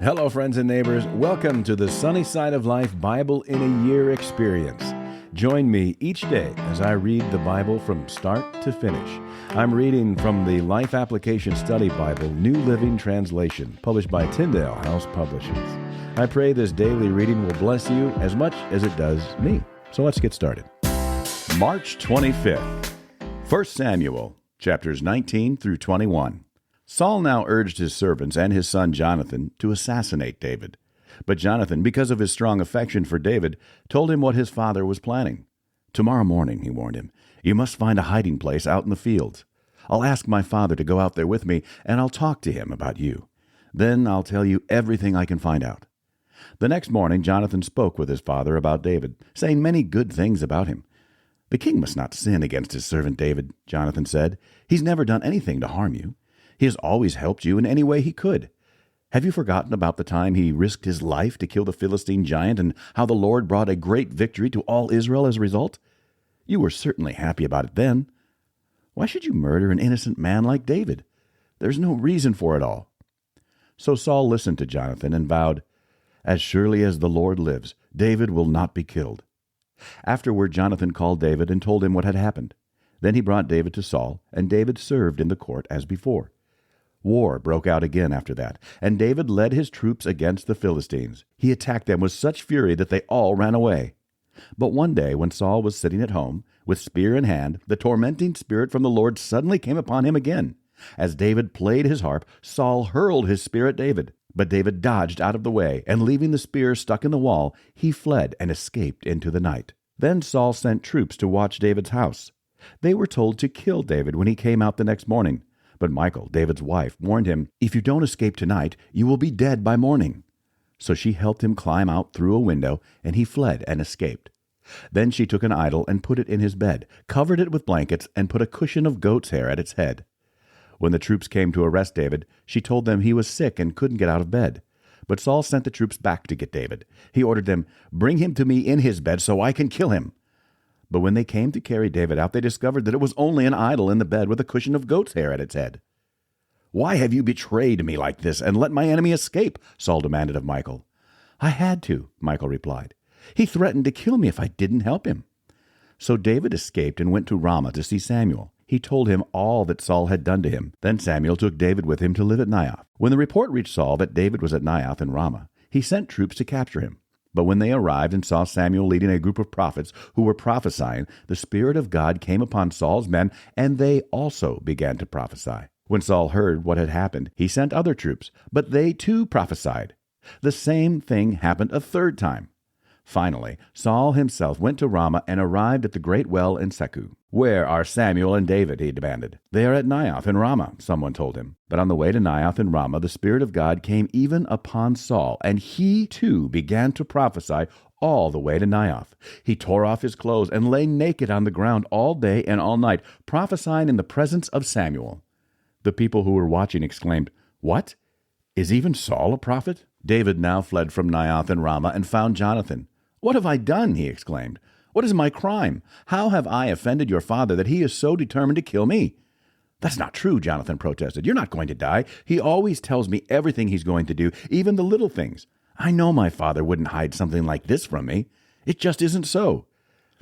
Hello, friends and neighbors. Welcome to the Sunny Side of Life Bible in a Year experience. Join me each day as I read the Bible from start to finish. I'm reading from the Life Application Study Bible, New Living Translation, published by Tyndale House Publishers. I pray this daily reading will bless you as much as it does me. So let's get started. March 25th, 1 Samuel, chapters 19 through 21. Saul now urged his servants and his son Jonathan to assassinate David. But Jonathan, because of his strong affection for David, told him what his father was planning. "Tomorrow morning," he warned him, "you must find a hiding place out in the fields. I'll ask my father to go out there with me, and I'll talk to him about you. Then I'll tell you everything I can find out." The next morning Jonathan spoke with his father about David, saying many good things about him. "The king must not sin against his servant David," Jonathan said. "He's never done anything to harm you. He has always helped you in any way he could. Have you forgotten about the time he risked his life to kill the Philistine giant and how the Lord brought a great victory to all Israel as a result? You were certainly happy about it then. Why should you murder an innocent man like David? There's no reason for it all." So Saul listened to Jonathan and vowed, "As surely as the Lord lives, David will not be killed." Afterward Jonathan called David and told him what had happened. Then he brought David to Saul, and David served in the court as before. War broke out again after that, and David led his troops against the Philistines. He attacked them with such fury that they all ran away. But one day, when Saul was sitting at home, with spear in hand, the tormenting spirit from the Lord suddenly came upon him again. As David played his harp, Saul hurled his spear at David. But David dodged out of the way, and leaving the spear stuck in the wall, he fled and escaped into the night. Then Saul sent troops to watch David's house. They were told to kill David when he came out the next morning. But Michal, David's wife, warned him, "If you don't escape tonight, you will be dead by morning." So she helped him climb out through a window, and he fled and escaped. Then she took an idol and put it in his bed, covered it with blankets, and put a cushion of goat's hair at its head. When the troops came to arrest David, she told them he was sick and couldn't get out of bed. But Saul sent the troops back to get David. He ordered them, "Bring him to me in his bed so I can kill him." But when they came to carry David out, they discovered that it was only an idol in the bed with a cushion of goat's hair at its head. "Why have you betrayed me like this and let my enemy escape?" Saul demanded of Michal. "I had to," Michal replied. "He threatened to kill me if I didn't help him." So David escaped and went to Ramah to see Samuel. He told him all that Saul had done to him. Then Samuel took David with him to live at Naioth. When the report reached Saul that David was at Naioth in Ramah, he sent troops to capture him. But when they arrived and saw Samuel leading a group of prophets who were prophesying, the Spirit of God came upon Saul's men, and they also began to prophesy. When Saul heard what had happened, he sent other troops, but they too prophesied. The same thing happened a third time. Finally, Saul himself went to Ramah and arrived at the great well in Seku. "Where are Samuel and David?" he demanded. "They are at Naioth in Ramah," someone told him. But on the way to Naioth in Ramah, the Spirit of God came even upon Saul, and he too began to prophesy all the way to Naioth. He tore off his clothes and lay naked on the ground all day and all night, prophesying in the presence of Samuel. The people who were watching exclaimed, "What? Is even Saul a prophet?" David now fled from Naioth in Ramah and found Jonathan. "What have I done?" he exclaimed. "What is my crime? How have I offended your father that he is so determined to kill me?" "That's not true," Jonathan protested. "You're not going to die. He always tells me everything he's going to do, even the little things. I know my father wouldn't hide something like this from me. It just isn't so."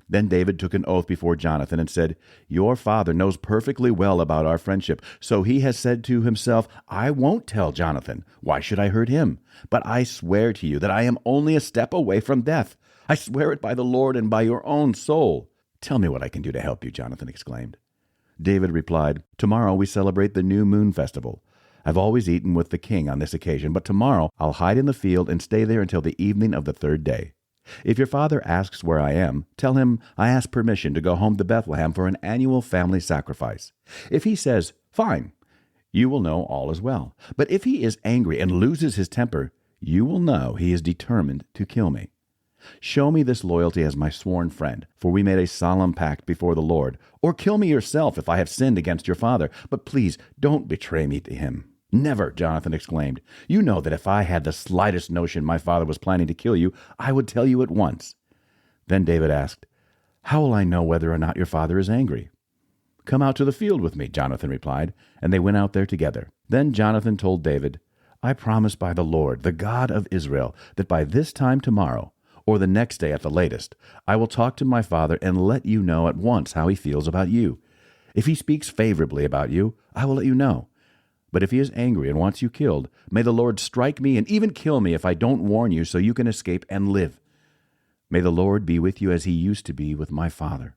Then David took an oath before Jonathan and said, "Your father knows perfectly well about our friendship, so he has said to himself, 'I won't tell Jonathan. Why should I hurt him? But I swear to you that I am only a step away from death. I swear it by the Lord and by your own soul.'" "Tell me what I can do to help you," Jonathan exclaimed. David replied, "Tomorrow we celebrate the New Moon Festival. I've always eaten with the king on this occasion, but tomorrow I'll hide in the field and stay there until the evening of the third day. If your father asks where I am, tell him I ask permission to go home to Bethlehem for an annual family sacrifice. If he says, 'Fine,' you will know all is well. But if he is angry and loses his temper, you will know he is determined to kill me. Show me this loyalty as my sworn friend, for we made a solemn pact before the Lord. Or kill me yourself if I have sinned against your father, but please don't betray me to him." "Never," Jonathan exclaimed. "You know that if I had the slightest notion my father was planning to kill you, I would tell you at once." Then David asked, "How will I know whether or not your father is angry?" "Come out to the field with me," Jonathan replied, and they went out there together. Then Jonathan told David, I promise by the Lord, the God of Israel, that by this time tomorrow, or the next day at the latest, I will talk to my father and let you know at once how he feels about you. If he speaks favorably about you, I will let you know. But if he is angry and wants you killed, may the Lord strike me and even kill me if I don't warn you so you can escape and live. May the Lord be with you as he used to be with my father.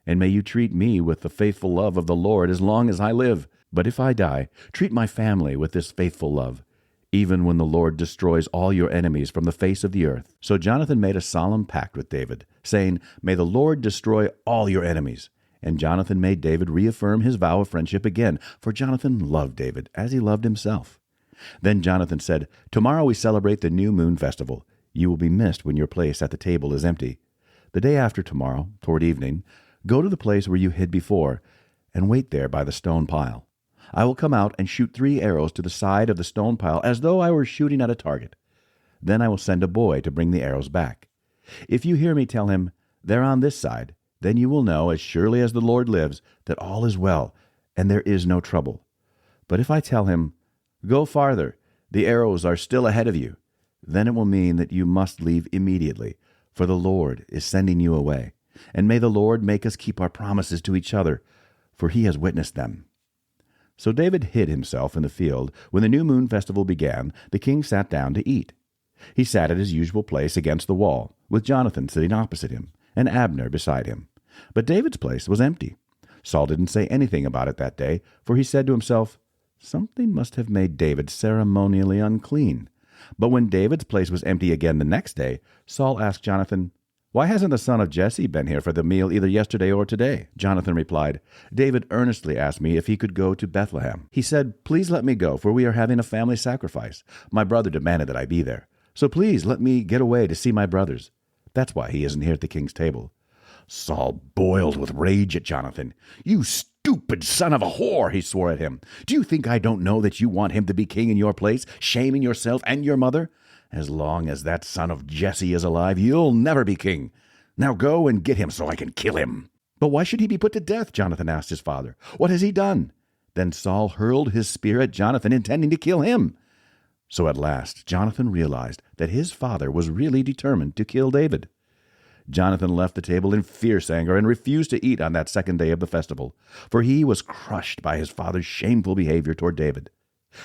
And may you treat me with the faithful love of the Lord as long as I live. But if I die, treat my family with this faithful love, even when the Lord destroys all your enemies from the face of the earth. So Jonathan made a solemn pact with David, saying, May the Lord destroy all your enemies. And Jonathan made David reaffirm his vow of friendship again, for Jonathan loved David as he loved himself. Then Jonathan said, Tomorrow we celebrate the new moon festival. You will be missed when your place at the table is empty. The day after tomorrow, toward evening, go to the place where you hid before, and wait there by the stone pile. I will come out and shoot 3 arrows to the side of the stone pile as though I were shooting at a target. Then I will send a boy to bring the arrows back. If you hear me tell him, They're on this side, then you will know, as surely as the Lord lives, that all is well, and there is no trouble. But if I tell him, Go farther, the arrows are still ahead of you, then it will mean that you must leave immediately, for the Lord is sending you away. And may the Lord make us keep our promises to each other, for he has witnessed them. So David hid himself in the field. When the new moon festival began, the king sat down to eat. He sat at his usual place against the wall, with Jonathan sitting opposite him, and Abner beside him. But David's place was empty. Saul didn't say anything about it that day, for he said to himself, Something must have made David ceremonially unclean. But when David's place was empty again the next day, Saul asked Jonathan, Why hasn't the son of Jesse been here for the meal either yesterday or today? Jonathan replied, David earnestly asked me if he could go to Bethlehem. He said, Please let me go, for we are having a family sacrifice. My brother demanded that I be there. So please let me get away to see my brothers. That's why he isn't here at the king's table. Saul boiled with rage at Jonathan. You stupid son of a whore, he swore at him. Do you think I don't know that you want him to be king in your place, shaming yourself and your mother? As long as that son of Jesse is alive, you'll never be king. Now go and get him so I can kill him. But why should he be put to death? Jonathan asked his father. What has he done? Then Saul hurled his spear at Jonathan, intending to kill him. So at last Jonathan realized that his father was really determined to kill David. Jonathan left the table in fierce anger and refused to eat on that second day of the festival, for he was crushed by his father's shameful behavior toward David.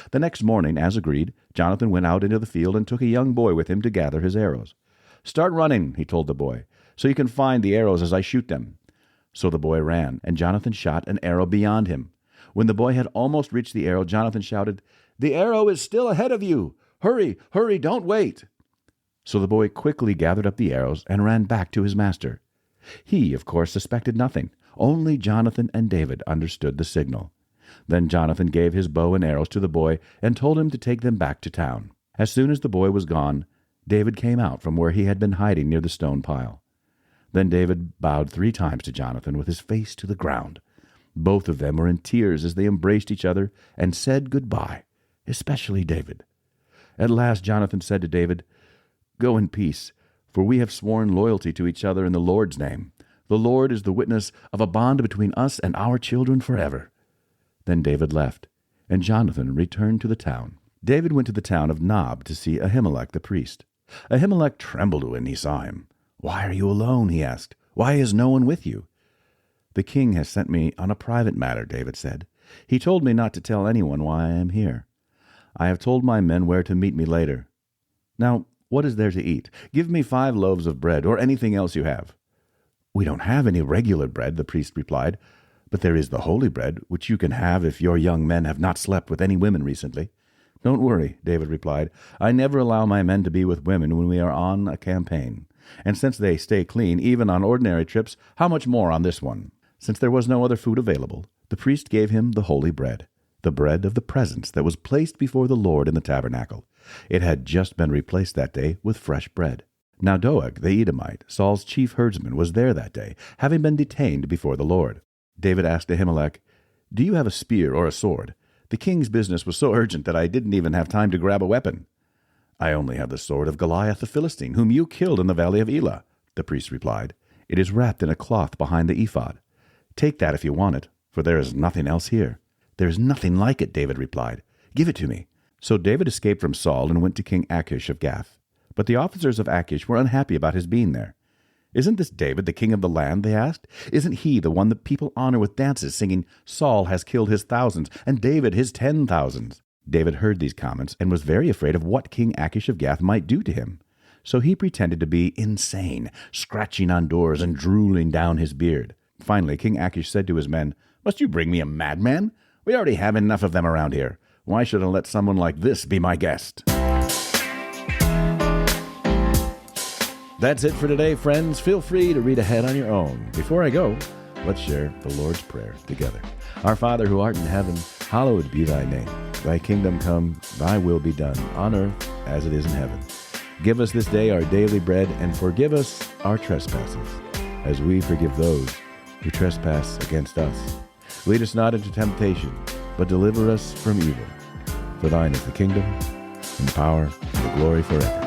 The next morning, as agreed, Jonathan went out into the field and took a young boy with him to gather his arrows. Start running, he told the boy, so you can find the arrows as I shoot them. So the boy ran, and Jonathan shot an arrow beyond him. When the boy had almost reached the arrow, Jonathan shouted, The arrow is still ahead of you! Hurry, hurry, don't wait! So the boy quickly gathered up the arrows and ran back to his master. He, of course, suspected nothing. Only Jonathan and David understood the signal. Then Jonathan gave his bow and arrows to the boy and told him to take them back to town. As soon as the boy was gone, David came out from where he had been hiding near the stone pile. Then David bowed 3 times to Jonathan with his face to the ground. Both of them were in tears as they embraced each other and said goodbye, especially David. At last Jonathan said to David, Go in peace, for we have sworn loyalty to each other in the Lord's name. The Lord is the witness of a bond between us and our children forever. Then David left, and Jonathan returned to the town. David went to the town of Nob to see Ahimelech the priest. Ahimelech trembled when he saw him. Why are you alone? He asked. Why is no one with you? The king has sent me on a private matter, David said. He told me not to tell anyone why I am here. I have told my men where to meet me later. Now, what is there to eat? Give me 5 loaves of bread, or anything else you have. We don't have any regular bread, the priest replied, but there is the holy bread, which you can have if your young men have not slept with any women recently. Don't worry, David replied. I never allow my men to be with women when we are on a campaign. And since they stay clean, even on ordinary trips, how much more on this one? Since there was no other food available, the priest gave him the holy bread, the bread of the presence that was placed before the Lord in the tabernacle. It had just been replaced that day with fresh bread. Now Doeg, the Edomite, Saul's chief herdsman, was there that day, having been detained before the Lord. David asked Ahimelech, Do you have a spear or a sword? The king's business was so urgent that I didn't even have time to grab a weapon. I only have the sword of Goliath the Philistine, whom you killed in the valley of Elah, the priest replied. It is wrapped in a cloth behind the ephod. Take that if you want it, for there is nothing else here. There is nothing like it, David replied. Give it to me. So David escaped from Saul and went to King Achish of Gath. But the officers of Achish were unhappy about his being there. "Isn't this David the king of the land?" they asked. "Isn't he the one that people honor with dances, singing, 'Saul has killed his thousands, and David his 10,000s'?" David heard these comments and was very afraid of what King Achish of Gath might do to him. So he pretended to be insane, scratching on doors and drooling down his beard. Finally, King Achish said to his men, "Must you bring me a madman? We already have enough of them around here. Why should I let someone like this be my guest?" That's it for today, friends. Feel free to read ahead on your own. Before I go, let's share the Lord's Prayer together. Our Father who art in heaven, hallowed be thy name. Thy kingdom come, thy will be done, on earth as it is in heaven. Give us this day our daily bread, and forgive us our trespasses, as we forgive those who trespass against us. Lead us not into temptation, but deliver us from evil. For thine is the kingdom, and the power, and the glory forever.